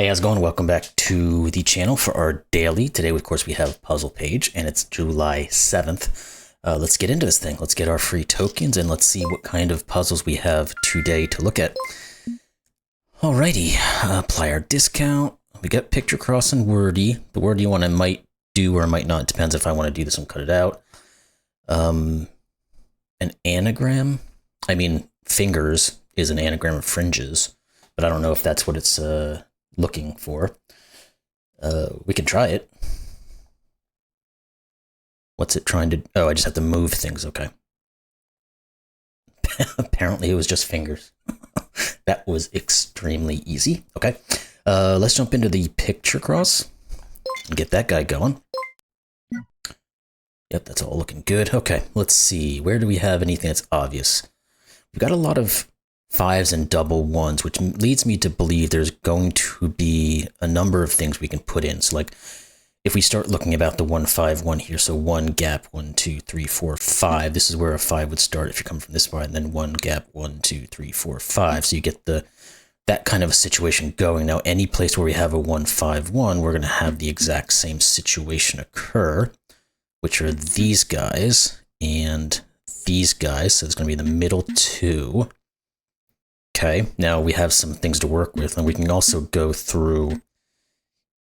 Hey, how's it going? Welcome back to the channel for our daily. Today, of course, we have puzzle page, and it's July 7th. Let's get into this thing. Let's get our free tokens, and let's see what kind of puzzles we have today to look at. Alrighty, apply our discount. We got picture cross and wordy. The wordy one I might do or might not. It depends if I want to do this and cut it out. An anagram. I mean, fingers is an anagram of fringes, but I don't know if that's what it's looking for. We can try it. What's it trying to... Oh, I just have to move things. Okay. Apparently it was just fingers. That was extremely easy. Okay. Let's jump into the picture cross and get that guy going. Yep, that's all looking good. Okay, let's see. Where do we have anything that's obvious? We've got a lot of fives and double ones, which leads me to believe there's going to be a number of things we can put in. So like if we start looking about the 1, 5, 1 here, so 1 gap, 1, 2, 3, 4, 5. This is where a 5 would start if you come from this far, and then 1 gap, 1, 2, 3, 4, 5. So you get that kind of a situation going. Now, any place where we have a 1, 5, 1, we're going to have the exact same situation occur, which are these guys and these guys. So it's going to be the middle two. Okay, now we have some things to work with, and we can also go through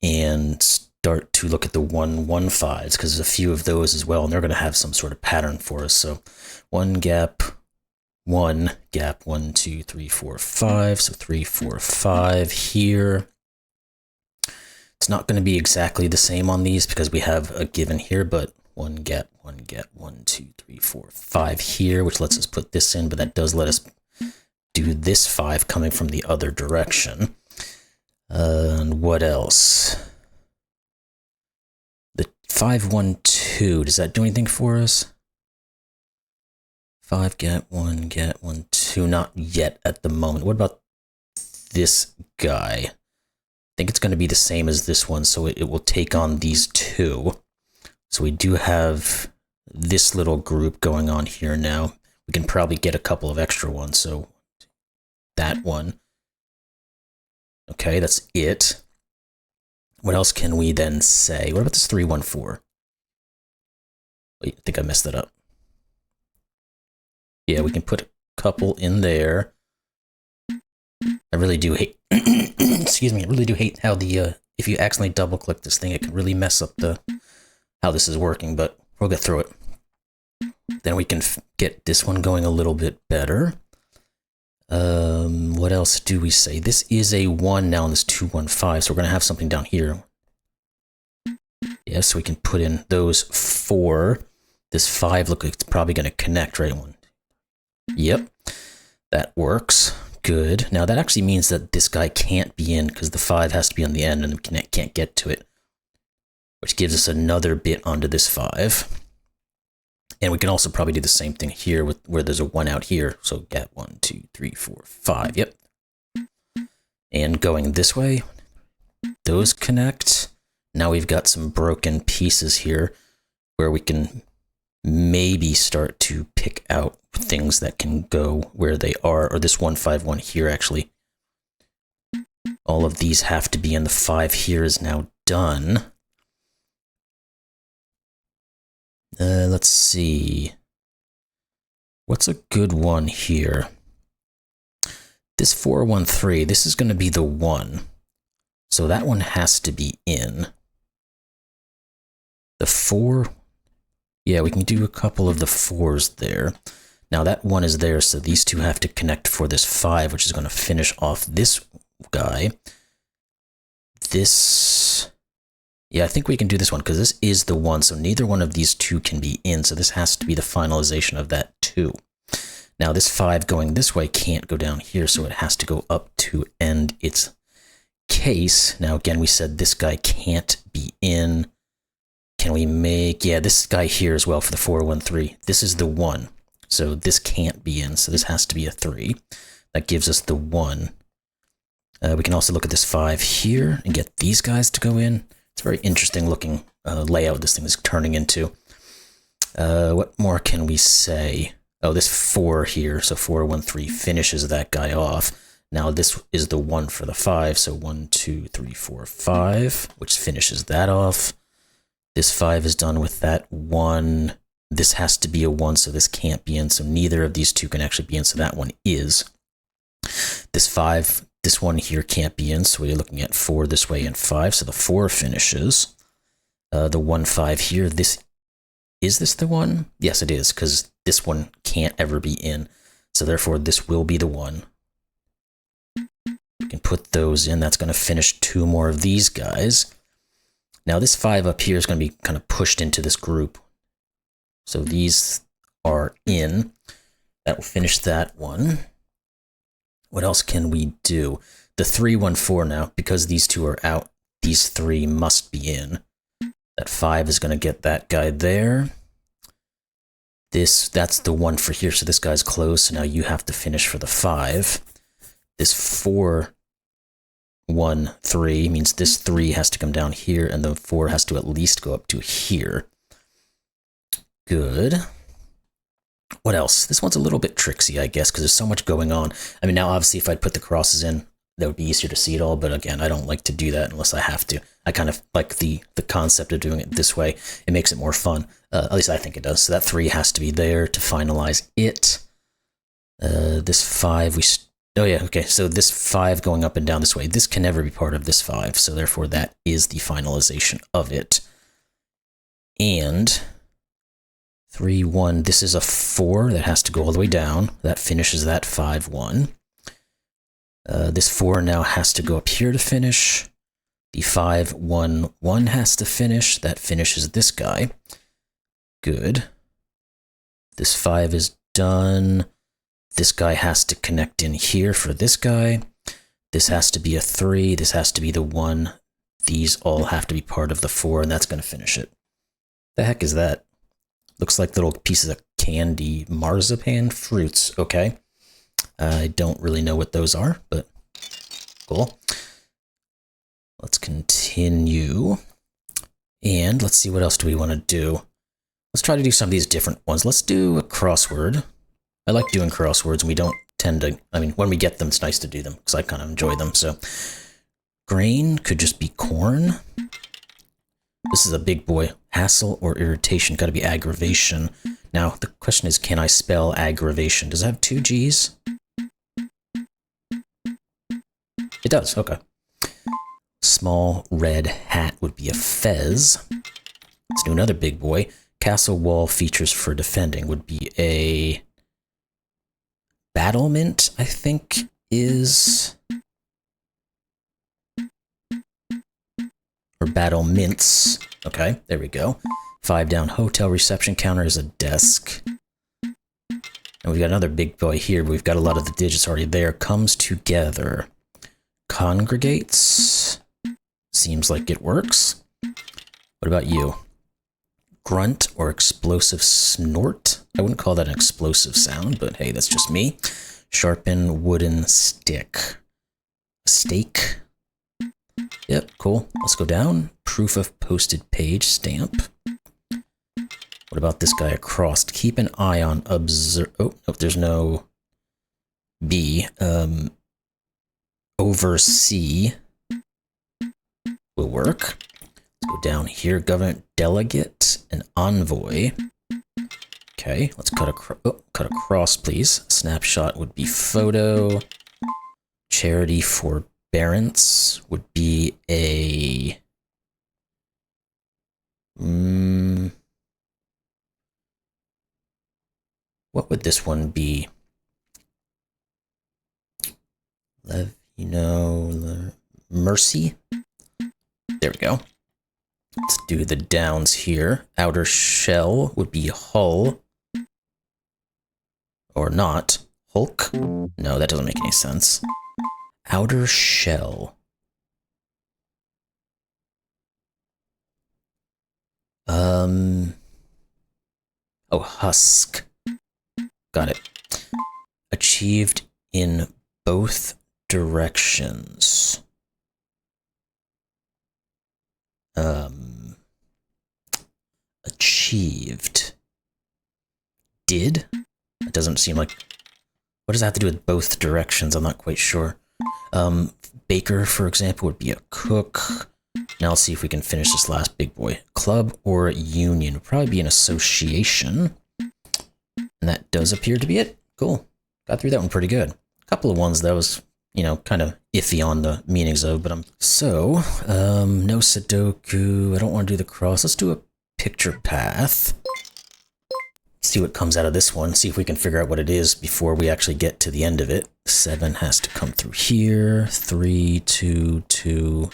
and start to look at the 1, 1, 5s, because there's a few of those as well, and they're going to have some sort of pattern for us. So 1 gap, 1 gap, 1, 2, 3, 4, 5. So 3, 4, 5 here. It's not going to be exactly the same on these because we have a given here, but 1 gap, 1 gap, 1, 2, 3, 4, 5 here, which lets us put this in, but that does let us do this 5 coming from the other direction. And what else? The 5, 1, 2, does that do anything for us? 5 gap, 1 gap, 1, 2, not yet at the moment. What about this guy? I think it's going to be the same as this one, so it will take on these two. So we do have this little group going on here now. We can probably get a couple of extra ones, so that one. Okay, that's it. What else can we then say? What about this 3, 1, 4? Wait, I think I messed that up. Yeah, we can put a couple in there. I really do hate, excuse me, I really do hate how if you accidentally double click this thing, it can really mess up how this is working, but we'll get through it. Then we can get this one going a little bit better. What else do we say? This is a 1 now, and this 2, 1, 5, so we're going to have something down here. Yeah, so we can put in those 4. This 5 looks like it's probably going to connect, right? 1. Yep, that works. Good. Now that actually means that this guy can't be in because the 5 has to be on the end and we can't get to it, which gives us another bit onto this 5. And we can also probably do the same thing here with where there's a 1 out here. So gap 1, 2, 3, 4, 5. Yep. And going this way, those connect. Now we've got some broken pieces here where we can maybe start to pick out things that can go where they are. Or this 1, 5, 1 here, actually. All of these have to be in. The 5 here is now done. Let's see. What's a good one here? This 4, 1, 3, this is going to be the 1. So that one has to be in. The 4, yeah, we can do a couple of the 4s there. Now that 1 is there, so these two have to connect for this 5, which is going to finish off this guy. This... Yeah, I think we can do this one because this is the 1, so neither one of these two can be in, so this has to be the finalization of that 2. Now this 5 going this way can't go down here, so it has to go up to end its case. Now again, we said this guy can't be in. Can we make... Yeah, this guy here as well for the 4, 1, 3. This is the 1, so this can't be in, so this has to be a 3. That gives us the 1. We can also look at this 5 here and get these guys to go in. It's a very interesting looking layout this thing is turning into. What more can we say? Oh, this 4 here, so 4, 1, 3 finishes that guy off. Now this is the 1 for the 5, so 1, 2, 3, 4, 5, which finishes that off. This 5 is done with that 1. This has to be a 1, so this can't be in, so neither of these two can actually be in, so that one is. This 5, this one here can't be in, so we're looking at 4 this way and 5, so the 4 finishes. The 1, 5 here, is this the 1? Yes, it is, because this one can't ever be in, so therefore this will be the 1. We can put those in. That's going to finish 2 more of these guys. Now this 5 up here is going to be kind of pushed into this group. So these are in. That will finish that one. What else can we do? The 3, 1, 4 now, because these 2 are out, these 3 must be in. That 5 is going to get that guy there. That's the 1 for here, so this guy's closed, so now you have to finish for the 5. This 4, 1, 3 means this 3 has to come down here, and the 4 has to at least go up to here. Good. What else? This one's a little bit tricksy, I guess, because there's so much going on. I mean, now obviously if I'd put the crosses in, that would be easier to see it all, but again, I don't like to do that unless I have to. I kind of like the concept of doing it this way. It makes it more fun. At least I think it does. So that 3 has to be there to finalize it. This 5, oh yeah, okay, so this 5 going up and down this way, this can never be part of this 5, so therefore that is the finalization of it. And 3, 1, this is a 4 that has to go all the way down. That finishes that 5, 1. This 4 now has to go up here to finish. The 5, 1, 1 has to finish. That finishes this guy. Good. This 5 is done. This guy has to connect in here for this guy. This has to be a 3. This has to be the 1. These all have to be part of the 4, and that's going to finish it. The heck is that? Looks like little pieces of candy marzipan fruits. Okay. I don't really know what those are, but cool. Let's continue. And let's see, what else do we want to do? Let's try to do some of these different ones. Let's do a crossword. I like doing crosswords, and we don't tend to, I mean, when we get them, it's nice to do them, because I kind of enjoy them. So, grain could just be corn. This is a big boy. Hassle or irritation, gotta be aggravation. Now, the question is, can I spell aggravation? Does it have 2 G's? It does, okay. Small red hat would be a fez. Let's do another big boy. Castle wall features for defending would be a battlement, I think is... or battlements. Okay, there we go. 5 down, hotel reception counter is a desk. And we've got another big boy here, but we've got a lot of the digits already there. Comes together. Congregates. Seems like it works. What about you? Grunt or explosive snort? I wouldn't call that an explosive sound, but hey, that's just me. Sharpen wooden stick. Stake. Yep, cool. Let's go down. Proof of posted page stamp. What about this guy across? Keep an eye on observe. Oh, nope, there's no B. Oversee will work. Let's go down here. Government delegate and envoy. Okay, let's cut across, please. Snapshot would be photo. Charity forbearance would be a... what would this one be? Mercy? There we go. Let's do the downs here. Outer shell would be hull. Or not. Hulk? No, that doesn't make any sense. Outer shell. Oh, husk. Got it. Achieved in both directions. Achieved. Did? It doesn't seem like... What does that have to do with both directions? I'm not quite sure. Baker, for example, would be a cook. Now let's see if we can finish this last big boy. Club or union would probably be an association. And that does appear to be it. Cool. Got through that one pretty good. A couple of ones that was, you know, kind of iffy on the meanings of, but no Sudoku. I don't want to do the cross. Let's do a picture path. See what comes out of this one. See if we can figure out what it is before we actually get to the end of it. 7 has to come through here. 3, 2, 2.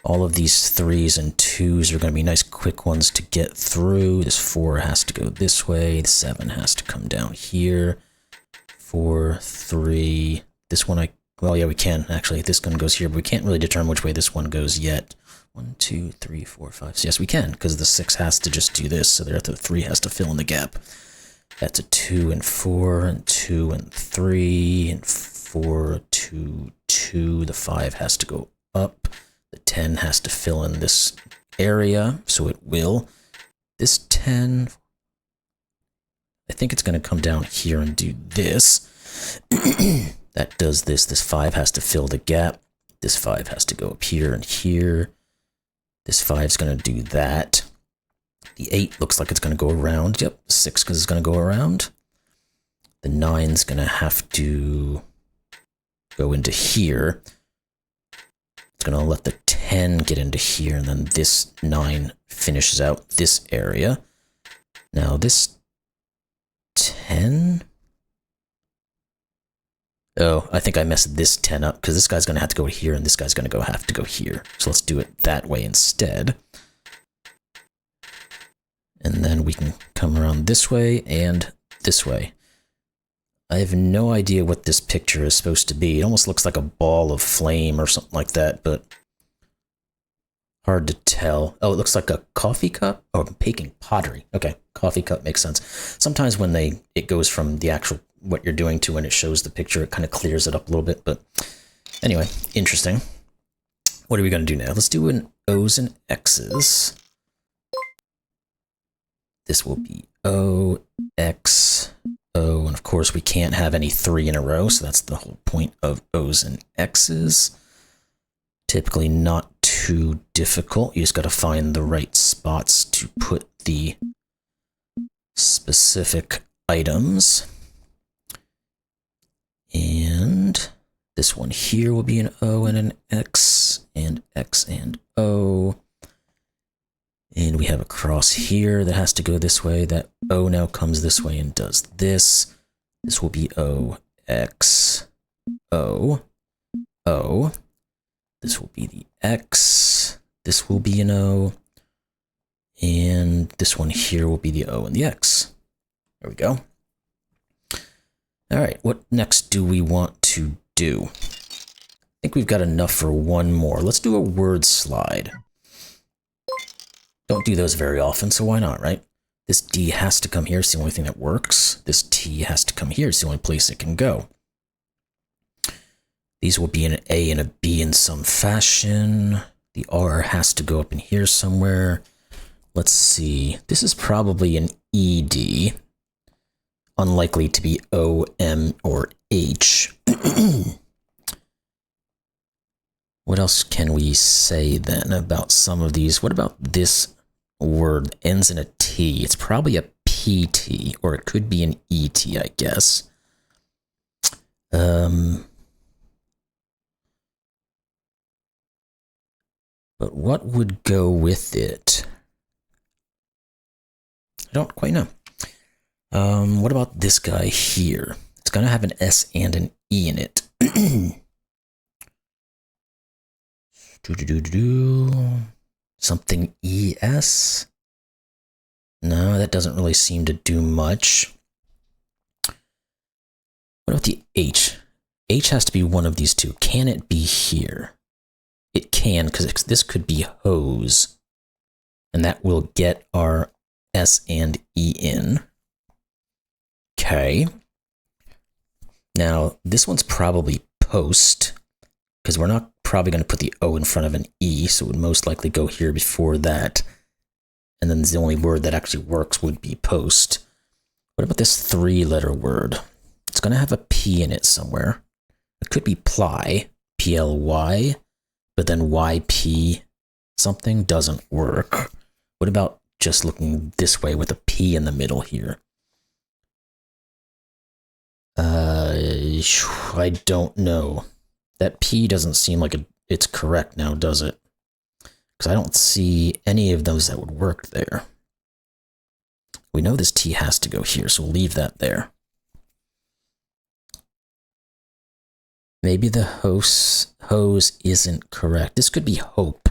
All of these 3s and 2s are going to be nice quick ones to get through. This 4 has to go this way. The 7 has to come down here. 4, 3. This one well, yeah, we can actually. This one goes here, but we can't really determine which way this one goes yet. 1, 2, 3, 4, 5. So yes, we can, because the 6 has to just do this, so the 3 has to fill in the gap. That's a 2 and 4, and 2 and 3, and 4, 2, 2. The 5 has to go up. The 10 has to fill in this area, so it will. This 10, I think it's going to come down here and do this. That does this. This 5 has to fill the gap. This 5 has to go up here and here. This 5 is going to do that. The 8 looks like it's going to go around. Yep, 6 because it's going to go around. The 9 is going to have to go into here. It's going to let the 10 get into here, and then this 9 finishes out this area. Now this 10... Oh, I think I messed this 10 up, because this guy's going to have to go here, and this guy's going to have to go here. So let's do it that way instead. And then we can come around this way and this way. I have no idea what this picture is supposed to be. It almost looks like a ball of flame or something like that, but hard to tell. Oh, it looks like a coffee cup? Oh, baking pottery. Okay, coffee cup makes sense. Sometimes when it goes from the actual what you're doing to when it shows the picture, it kind of clears it up a little bit, but anyway, interesting. What are we going to do now? Let's do an O's and X's. This will be O, X, O, and of course we can't have any 3 in a row, so that's the whole point of O's and X's. Typically not too difficult. You just got to find the right spots to put the specific items. And this one here will be an O and an X and O. And we have a cross here that has to go this way. That O now comes this way and does this. This will be O, X, O, O. This will be the X. This will be an O. And this one here will be the O and the X. There we go. All right, what next do we want to do? I think we've got enough for one more. Let's do a word slide. Don't do those very often, so why not, right? This D has to come here. It's the only thing that works. This T has to come here. It's the only place it can go. These will be an A and a B in some fashion. The R has to go up in here somewhere. Let's see. This is probably an ED. Unlikely to be O, M, or H. What else can we say then about some of these? What about this word that ends in a T? It's probably a PT, or it could be an ET, I guess. But what would go with it? I don't quite know. What about this guy here? It's going to have an S and an E in it. Something ES? No, that doesn't really seem to do much. What about the H? H has to be one of these two. Can it be here? It can, because this could be hose. And that will get our S and E in. Okay. Now, this one's probably post, because we're not probably going to put the O in front of an E, so it would most likely go here before that. And then the only word that actually works would be post. What about this 3-letter word? It's going to have a P in it somewhere. It could be ply, P-L-Y, but then Y-P something doesn't work. What about just looking this way with a P in the middle here? I don't know. That P doesn't seem like it's correct now, does it? Because I don't see any of those that would work there. We know this T has to go here, so we'll leave that there. Maybe the hose isn't correct. This could be hope.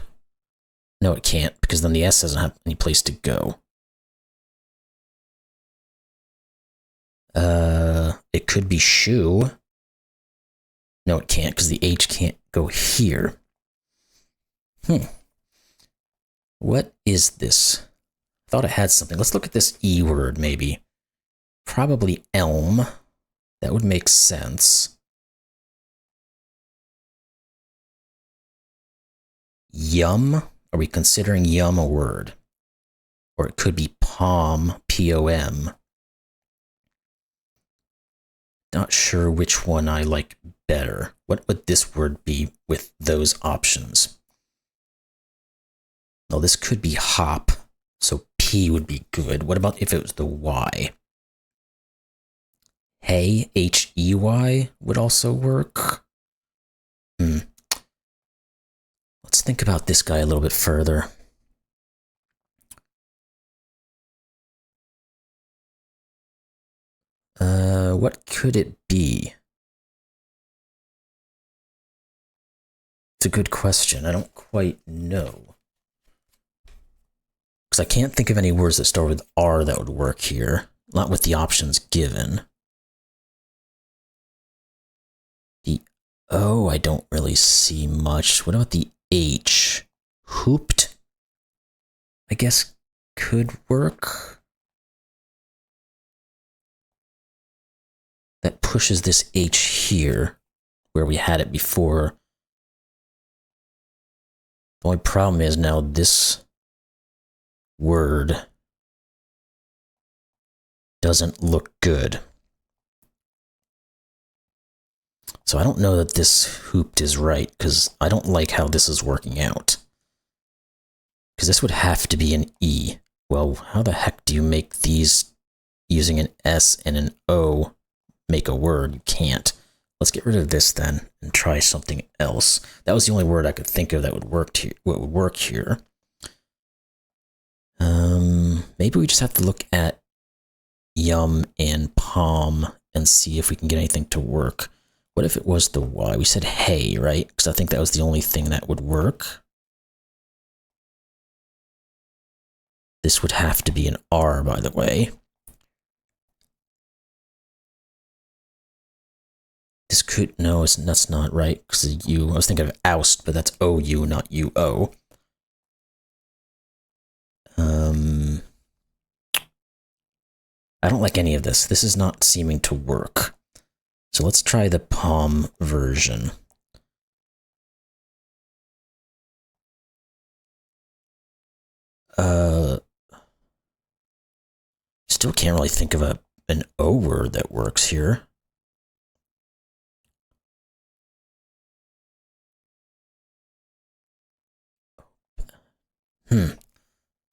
No, it can't, because then the S doesn't have any place to go. It could be shoe. No, it can't, because the H can't go here. What is this? I thought it had something. Let's look at this E word, maybe. Probably elm. That would make sense. Yum? Are we considering yum a word? Or it could be palm, P-O-M. Not sure which one I like better. What would this word be with those options? Well, this could be hop, so P would be good. What about if it was the Y? Hey, H-E-Y would also work. Let's think about this guy a little bit further. What could it be? It's a good question. I don't quite know. Because I can't think of any words that start with R that would work here. Not with the options given. The O, I don't really see much. What about the H? Hooped? I guess could work. That pushes this H here, where we had it before. The only problem is now this word doesn't look good. So I don't know that this hooped is right, because I don't like how this is working out. Because this would have to be an E. Well, how the heck do you make these using an S and an O make a word? You can't. Let's get rid of this then and try something else. That was the only word I could think of that would work here. Maybe we just have to look at yum and palm and see if we can get anything to work. What if it was the Y? We said hey, right? Because I think that was the only thing that would work. This would have to be an R, by the way. This could, no, that's not right, because of U. I was thinking of oust, but that's O-U, not U-O. I don't like any of this. This is not seeming to work. So let's try the palm version. Still can't really think of an O word that works here.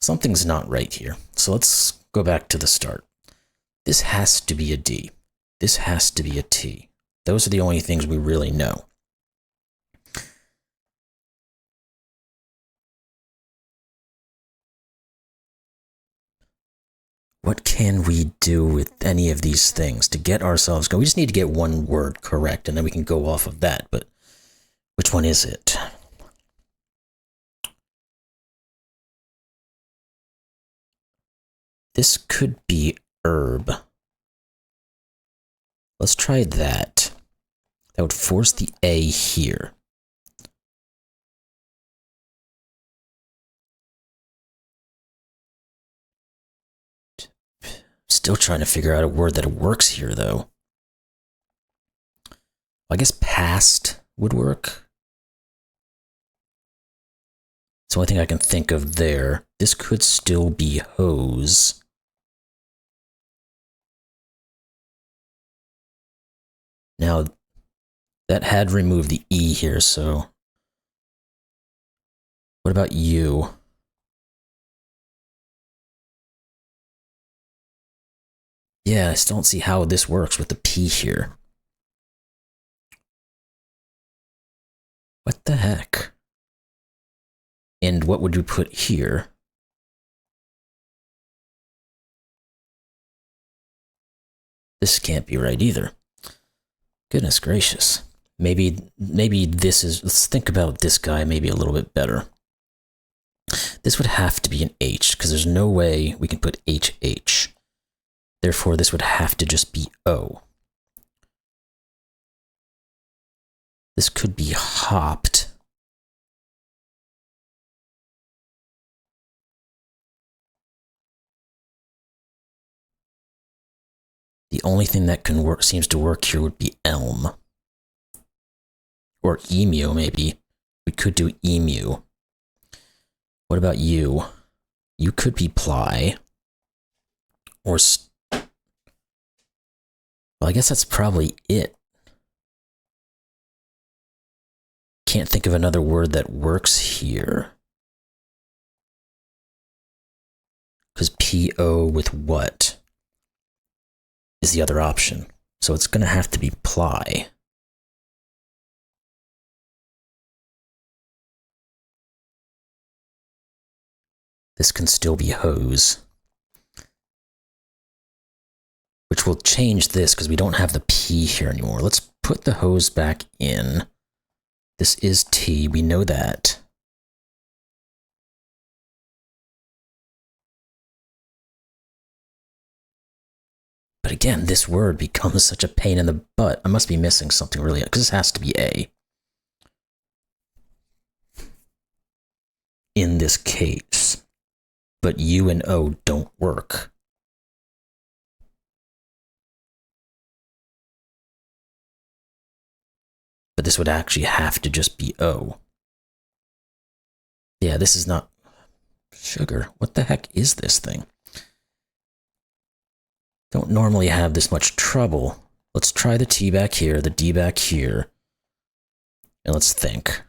Something's not right here. So let's go back to the start. This has to be a D. This has to be a T. Those are the only things we really know. What can we do with any of these things to get ourselves going? We just need to get one word correct, and then we can go off of that. But which one is it? This could be herb. Let's try that. That would force the A here. Still trying to figure out a word that works here, though. I guess past would work. It's the only thing I can think of there. This could still be hose. Now, that had removed the E here, so... What about you? Yeah, I still don't see how this works with the P here. What the heck? And what would you put here? This can't be right either. Goodness gracious. Maybe this is... Let's think about this guy maybe a little bit better. This would have to be an H, because there's no way we can put HH. Therefore, this would have to just be O. This could be hopped. The only thing that can work, seems to work here would be elm. Or emu, maybe. We could do emu. What about you? You could be ply. Or... Well, I guess that's probably it. Can't think of another word that works here. Because P-O with what is the other option. So it's going to have to be ply. This can still be hose. Which will change this because we don't have the P here anymore. Let's put the hose back in. This is T, we know that. But again, this word becomes such a pain in the butt. I must be missing something really, because this has to be A. In this case. But U and O don't work. But this would actually have to just be O. Yeah, this is not... Sugar. What the heck is this thing? Don't normally have this much trouble. Let's try the T back here, the D back here. And let's think.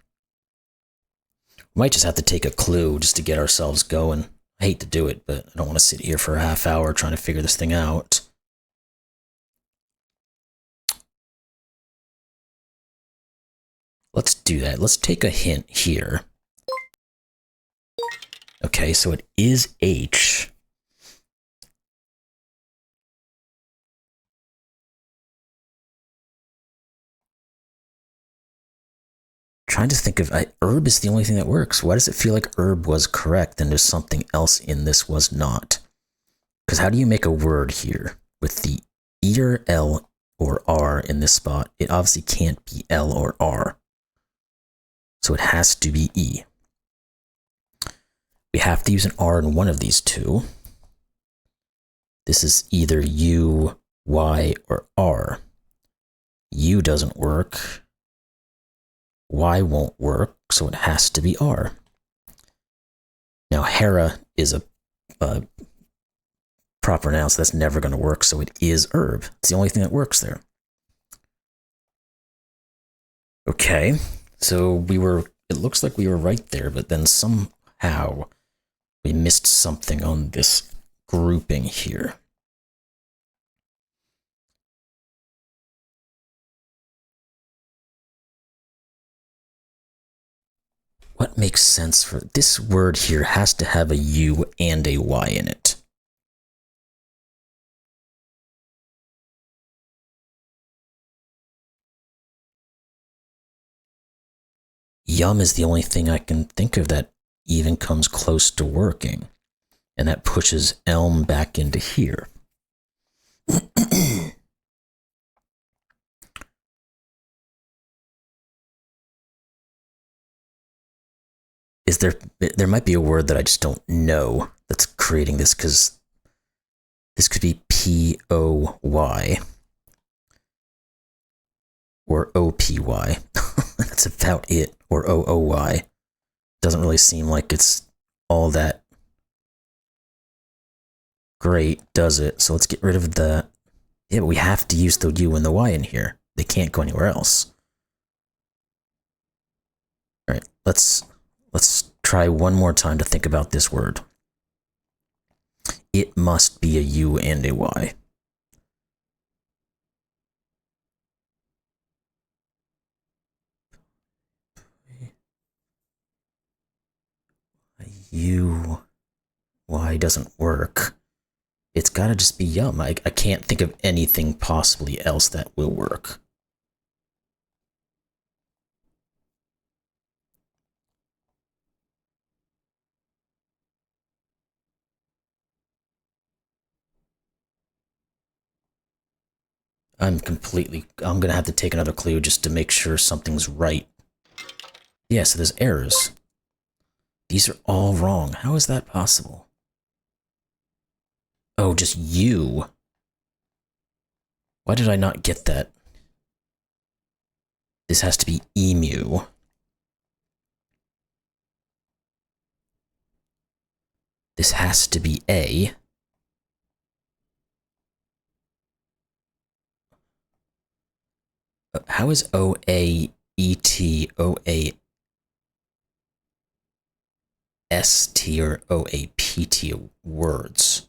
We might just have to take a clue just to get ourselves going. I hate to do it, but I don't want to sit here for a half hour trying to figure this thing out. Let's do that. Let's take a hint here. Okay, so it is H. Trying to think of... herb is the only thing that works. Why does it feel like herb was correct and there's something else in this was not? Because how do you make a word here with the either L or R in this spot? It obviously can't be L or R. So it has to be E. We have to use an R in one of these two. This is either U, Y, or R. U doesn't work. Y won't work, so it has to be R. Now, Hera is a proper noun, so that's never going to work, so it is herb. It's the only thing that works there. Okay, so it looks like we were right there, but then somehow we missed something on this grouping here. What makes sense for this word here has to have a U and a Y in it. Yum is the only thing I can think of that even comes close to working. And that pushes elm back into here. Is there might be a word that I just don't know that's creating this, because this could be P-O-Y or O-P-Y. That's about it. Or O-O-Y. Doesn't really seem like it's all that great, does it? So let's get rid of the... Yeah, but we have to use the U and the Y in here. They can't go anywhere else. All right, let's try one more time to think about this word. It must be a U and a Y. A U, Y doesn't work. It's gotta just be yum. I can't think of anything possibly else that will work. I'm gonna have to take another clue just to make sure something's right. Yeah, so there's errors. These are all wrong. How is that possible? Oh, just you. Why did I not get that? This has to be emu. This has to be A. How is O-A-E-T, O-A-S-T, or O-A-P-T words?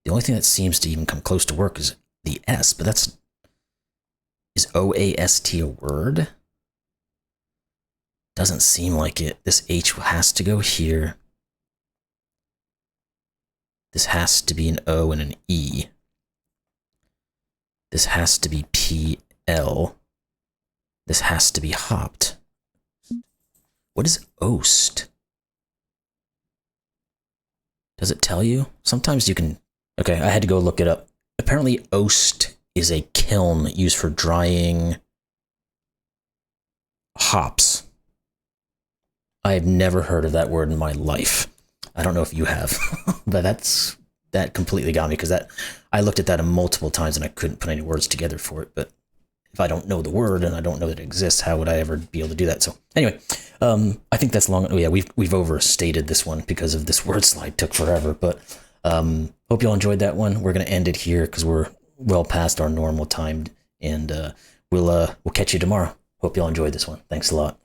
The only thing that seems to even come close to work is the S, but that's... Is O-A-S-T a word? Doesn't seem like it. This H has to go here. This has to be an O and an E. This has to be P-L. This has to be hopped. What is oast? Does it tell you? Sometimes you can... Okay, I had to go look it up. Apparently oast is a kiln used for drying hops. I've never heard of that word in my life. I don't know if you have, but that completely got me, because I looked at that multiple times and I couldn't put any words together for it. But if I don't know the word and I don't know that it exists, how would I ever be able to do that? So anyway, I think that's long. Oh yeah, we've overstated this one because of this word slide. Took forever, but hope y'all enjoyed that one. We're gonna end it here because we're well past our normal time, and we'll catch you tomorrow. Hope y'all enjoyed this one. Thanks a lot.